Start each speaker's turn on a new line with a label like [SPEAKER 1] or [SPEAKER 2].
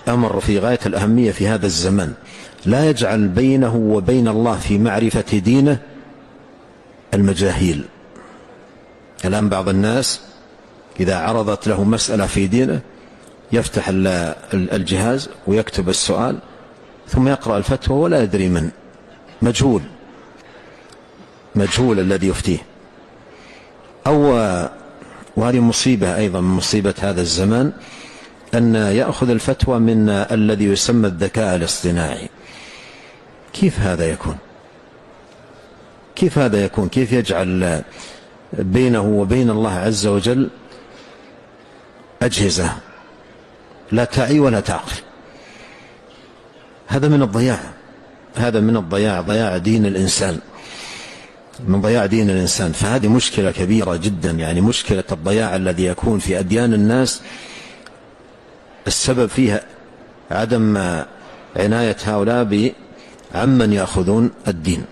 [SPEAKER 1] أمر في غاية الأهمية في هذا الزمان، لا يجعل بينه وبين الله في معرفة دينه المجاهيل. الآن بعض الناس إذا عرضت له مسألة في دينه يفتح الجهاز ويكتب السؤال ثم يقرأ الفتوى ولا يدري من، مجهول الذي يفتيه. وهذه مصيبة أيضا من مصيبة هذا الزمان، أن يأخذ الفتوى من الذي يسمى الذكاء الاصطناعي. كيف هذا يكون؟ كيف يجعل بينه وبين الله عز وجل أجهزة لا تعي ولا تعقل؟ هذا من الضياع، ضياع دين الإنسان، من ضياع دين الإنسان. فهذه مشكلة كبيرة جدا، يعني مشكلة الضياع الذي يكون في أديان الناس، السبب فيها عدم عناية هؤلاء بعمن يأخذون الدين.